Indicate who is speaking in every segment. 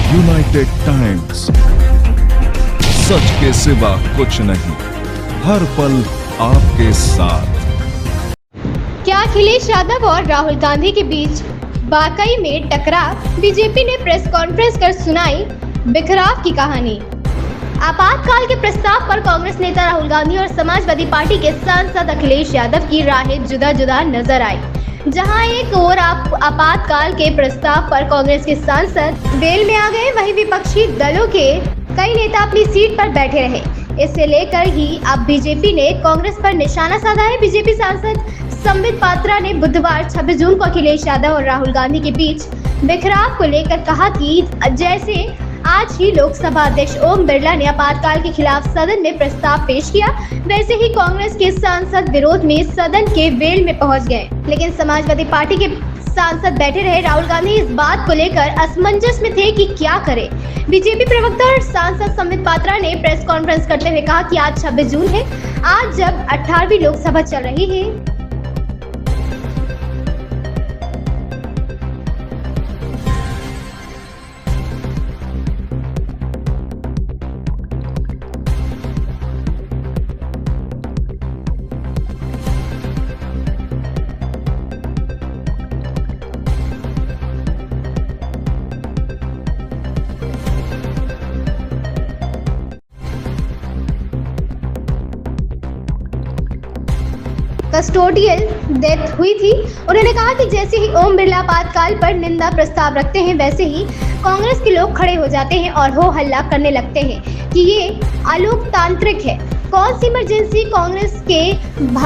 Speaker 1: United times, सच के सिवा कुछ नहीं, हर पल आपके साथ।
Speaker 2: क्या अखिलेश यादव और राहुल गांधी के बीच वाकई में टकराव? बीजेपी ने प्रेस कॉन्फ्रेंस कर सुनाई बिखराव की कहानी। आपातकाल के प्रस्ताव पर कांग्रेस नेता राहुल गांधी और समाजवादी पार्टी के सांसद अखिलेश यादव की राहें जुदा जुदा नजर आई। जहां एक ओर आपातकाल के प्रस्ताव पर कांग्रेस के सांसद वेल में आ गए, वहीं विपक्षी दलों के कई नेता अपनी सीट पर बैठे रहे। इससे लेकर ही अब बीजेपी ने कांग्रेस पर निशाना साधा है। बीजेपी सांसद संबित पात्रा ने बुधवार 26 जून को अखिलेश यादव और राहुल गांधी के बीच बिखराव को लेकर कहा कि जैसे आज ही लोकसभा अध्यक्ष ओम बिरला ने आपातकाल के खिलाफ सदन में प्रस्ताव पेश किया, वैसे ही कांग्रेस के सांसद विरोध में सदन के वेल में पहुंच गए, लेकिन समाजवादी पार्टी के सांसद बैठे रहे। राहुल गांधी इस बात को लेकर असमंजस में थे कि क्या करें। बीजेपी प्रवक्ता और सांसद संबित पात्रा ने प्रेस कॉन्फ्रेंस करते हुए कहा कि आज 26 जून है, आज जब 18वीं लोकसभा चल रही है, कस्टोडियल डेथ हुई थी। उन्होंने कहा कि जैसे ही ओम बिरला आपातकाल पर निंदा प्रस्ताव रखते हैं, वैसे ही कांग्रेस के लोग खड़े हो जाते हैं और हो हल्ला करने लगते हैं कि ये अलोकतांत्रिक है। कौन सी इमरजेंसी? कांग्रेस के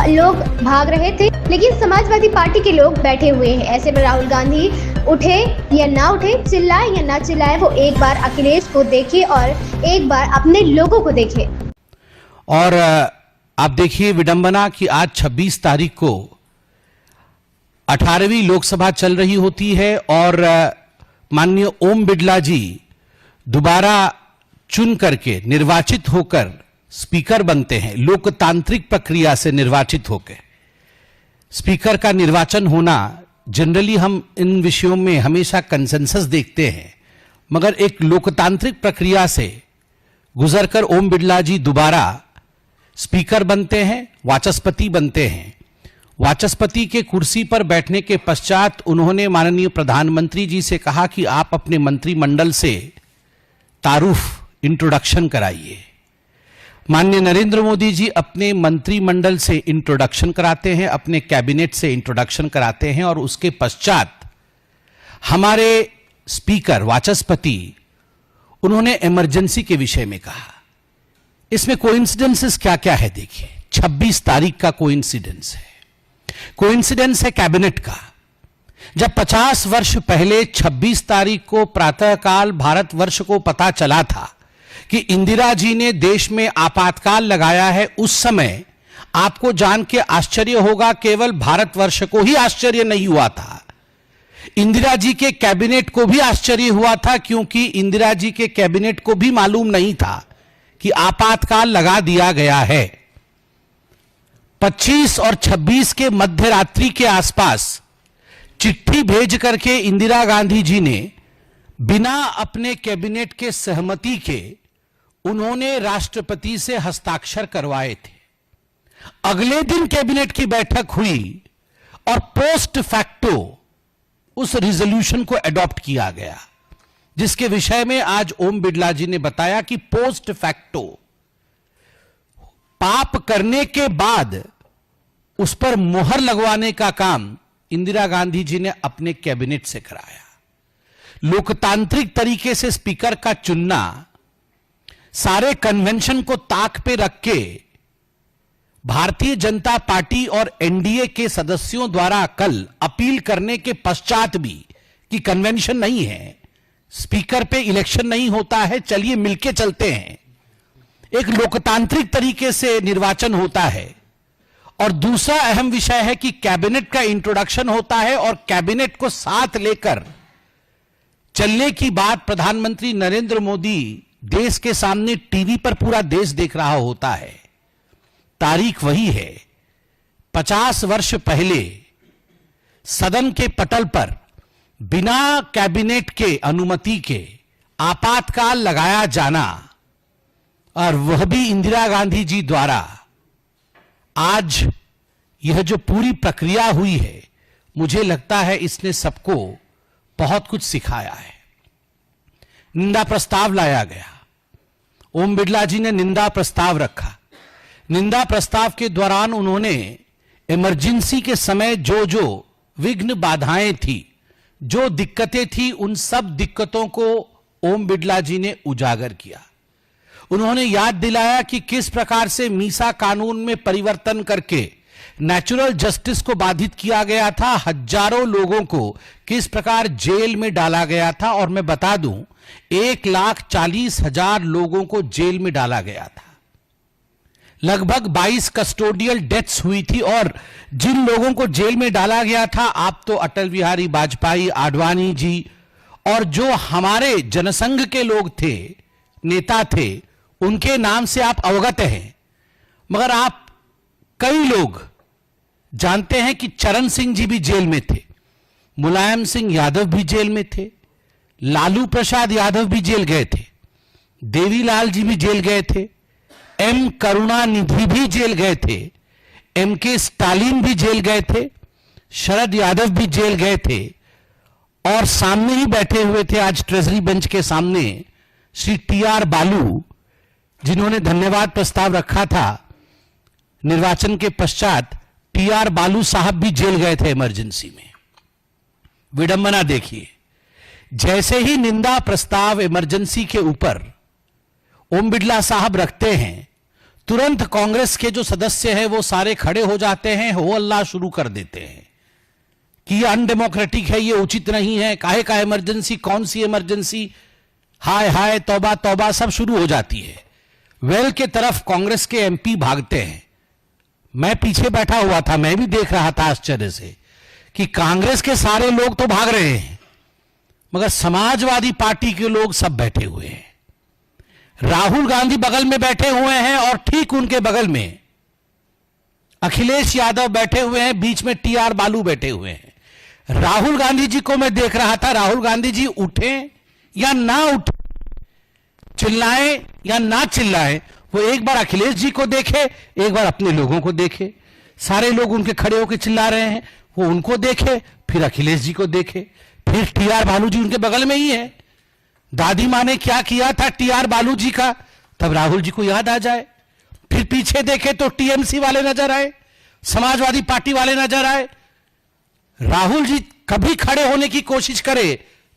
Speaker 2: लोग भाग रहे थे, लेकिन समाजवादी पार्टी के लोग बैठे हुए हैं। ऐसे में राहुल गांधी उठे या ना उठे, चिल्लाए या ना चिल्लाए, वो एक बार अखिलेश को देखे और एक बार अपने लोगों को देखे।
Speaker 3: और आप देखिए विडंबना कि आज 26 तारीख को 18वीं लोकसभा चल रही होती है और माननीय ओम बिरला जी दोबारा चुन करके निर्वाचित होकर स्पीकर बनते हैं। लोकतांत्रिक प्रक्रिया से निर्वाचित होकर स्पीकर का निर्वाचन होना, जनरली हम इन विषयों में हमेशा कंसेंसस देखते हैं, मगर एक लोकतांत्रिक प्रक्रिया से गुजरकर ओम बिरला जी दोबारा स्पीकर बनते हैं, वाचस्पति बनते हैं। वाचस्पति के कुर्सी पर बैठने के पश्चात उन्होंने माननीय प्रधानमंत्री जी से कहा कि आप अपने मंत्रिमंडल से तारुफ इंट्रोडक्शन कराइए। माननीय नरेंद्र मोदी जी अपने मंत्रिमंडल से इंट्रोडक्शन कराते हैं, अपने कैबिनेट से इंट्रोडक्शन कराते हैं और उसके पश्चात हमारे स्पीकर वाचस्पति उन्होंने इमरजेंसी के विषय में कहा। इसमें कोइंसिडेंसेस क्या क्या है देखिए। 26 तारीख का कोइंसिडेंस है, कोइंसिडेंस है कैबिनेट का। जब 50 वर्ष पहले 26 तारीख को प्रातःकाल भारतवर्ष को पता चला था कि इंदिरा जी ने देश में आपातकाल लगाया है, उस समय आपको जान के आश्चर्य होगा, केवल भारतवर्ष को ही आश्चर्य नहीं हुआ था, इंदिरा जी के कैबिनेट को भी आश्चर्य हुआ था, क्योंकि इंदिरा जी के कैबिनेट को भी मालूम नहीं था कि आपातकाल लगा दिया गया है। 25 और 26 के मध्य रात्रि के आसपास चिट्ठी भेज करके इंदिरा गांधी जी ने बिना अपने कैबिनेट के सहमति के उन्होंने राष्ट्रपति से हस्ताक्षर करवाए थे। अगले दिन कैबिनेट की बैठक हुई और पोस्ट फैक्टो उस रिजोल्यूशन को एडॉप्ट किया गया, जिसके विषय में आज ओम बिरला जी ने बताया कि पोस्ट फैक्टो पाप करने के बाद उस पर मोहर लगवाने का काम इंदिरा गांधी जी ने अपने कैबिनेट से कराया। लोकतांत्रिक तरीके से स्पीकर का चुनना, सारे कन्वेंशन को ताक पे रख के भारतीय जनता पार्टी और एनडीए के सदस्यों द्वारा कल अपील करने के पश्चात भी कि कन्वेंशन नहीं है, स्पीकर पे इलेक्शन नहीं होता है, चलिए मिलके चलते हैं, एक लोकतांत्रिक तरीके से निर्वाचन होता है। और दूसरा अहम विषय है कि कैबिनेट का इंट्रोडक्शन होता है और कैबिनेट को साथ लेकर चलने की बात प्रधानमंत्री नरेंद्र मोदी देश के सामने टीवी पर पूरा देश देख रहा होता है। तारीख वही है, 50 वर्ष पहले सदन के पटल पर बिना कैबिनेट के अनुमति के आपातकाल लगाया जाना, और वह भी इंदिरा गांधी जी द्वारा, आज यह जो पूरी प्रक्रिया हुई है, मुझे लगता है इसने सबको बहुत कुछ सिखाया है। निंदा प्रस्ताव लाया गया, ओम बिड़ला जी ने निंदा प्रस्ताव रखा। निंदा प्रस्ताव के दौरान उन्होंने इमरजेंसी के समय जो जो विघ्न बाधाएं थी, जो दिक्कतें थी, उन सब दिक्कतों को ओम बिड़ला जी ने उजागर किया। उन्होंने याद दिलाया कि किस प्रकार से मीसा कानून में परिवर्तन करके नेचुरल जस्टिस को बाधित किया गया था, हजारों लोगों को किस प्रकार जेल में डाला गया था, और मैं बता दूं 1,40,000 लोगों को जेल में डाला गया था। लगभग 22 कस्टोडियल डेथ्स हुई थी, और जिन लोगों को जेल में डाला गया था, आप तो अटल बिहारी वाजपेयी, आडवाणी जी, और जो हमारे जनसंघ के लोग थे, नेता थे, उनके नाम से आप अवगत हैं। मगर आप कई लोग जानते हैं कि चरण सिंह जी भी जेल में थे, मुलायम सिंह यादव भी जेल में थे, लालू प्रसाद यादव भी जेल गए थे, देवीलाल जी भी जेल गए थे, एम करुणानिधि भी जेल गए थे, एम के स्टालिन भी जेल गए थे, शरद यादव भी जेल गए थे, और सामने ही बैठे हुए थे आज ट्रेजरी बेंच के सामने श्री टी.आर. बालू, जिन्होंने धन्यवाद प्रस्ताव रखा था निर्वाचन के पश्चात। टी.आर. बालू साहब भी जेल गए थे इमरजेंसी में। विडंबना देखिए, जैसे ही निंदा प्रस्ताव इमरजेंसी के ऊपर ओम बिड़ला साहब रखते हैं, तुरंत कांग्रेस के जो सदस्य हैं वो सारे खड़े हो जाते हैं, हो अल्लाह शुरू कर देते हैं कि ये अनडेमोक्रेटिक है, ये उचित नहीं है, काहे का इमरजेंसी, कौन सी इमरजेंसी, हाय हाय, तौबा तौबा, सब शुरू हो जाती है। वेल के तरफ कांग्रेस के एमपी भागते हैं। मैं पीछे बैठा हुआ था, मैं भी देख रहा था आश्चर्य से कि कांग्रेस के सारे लोग तो भाग रहे हैं, मगर समाजवादी पार्टी के लोग सब बैठे हुए हैं। राहुल गांधी बगल में बैठे हुए हैं, और ठीक उनके बगल में अखिलेश यादव बैठे हुए हैं, बीच में टी.आर. बालू बैठे हुए हैं। राहुल गांधी जी को मैं देख रहा था, राहुल गांधी जी उठे या ना उठे, चिल्लाएं या ना चिल्लाएं, वो एक बार अखिलेश जी को देखे, एक बार अपने लोगों को देखे। सारे लोग उनके खड़े होकर चिल्ला रहे हैं, वो उनको देखे, फिर अखिलेश जी को देखे, फिर टी.आर. बालू जी उनके बगल में ही है। दादी माँ ने क्या किया था टी.आर. बालू जी का, तब राहुल जी को याद आ जाए। फिर पीछे देखे तो टीएमसी वाले नजर आए, समाजवादी पार्टी वाले नजर आए। राहुल जी कभी खड़े होने की कोशिश करे,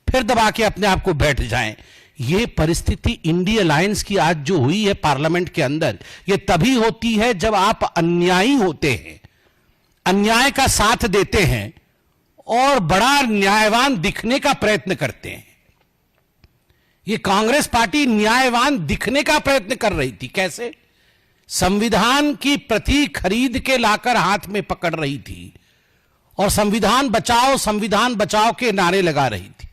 Speaker 3: फिर दबा के अपने आप को बैठ जाएं। ये परिस्थिति इंडिया अलायंस की आज जो हुई है पार्लियामेंट के अंदर, ये तभी होती है जब आप अन्यायी होते हैं, अन्याय का साथ देते हैं और बड़ा न्यायवान दिखने का प्रयत्न करते हैं। ये कांग्रेस पार्टी न्यायवान दिखने का प्रयत्न कर रही थी। कैसे? संविधान की प्रति खरीद के लाकर हाथ में पकड़ रही थी और संविधान बचाओ के नारे लगा रही थी।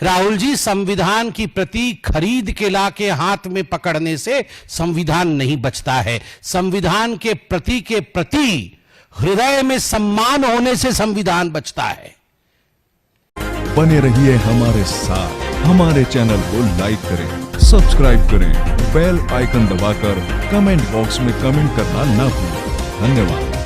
Speaker 3: राहुल जी, संविधान की प्रति खरीद के लाके हाथ में पकड़ने से संविधान नहीं बचता है। संविधान के प्रति हृदय में सम्मान होने से संविधान बचता है।
Speaker 1: बने रहिए हमारे साथ, हमारे चैनल को लाइक करें, सब्सक्राइब करें, बेल आइकन दबाकर कमेंट बॉक्स में कमेंट करना ना भूलें। धन्यवाद।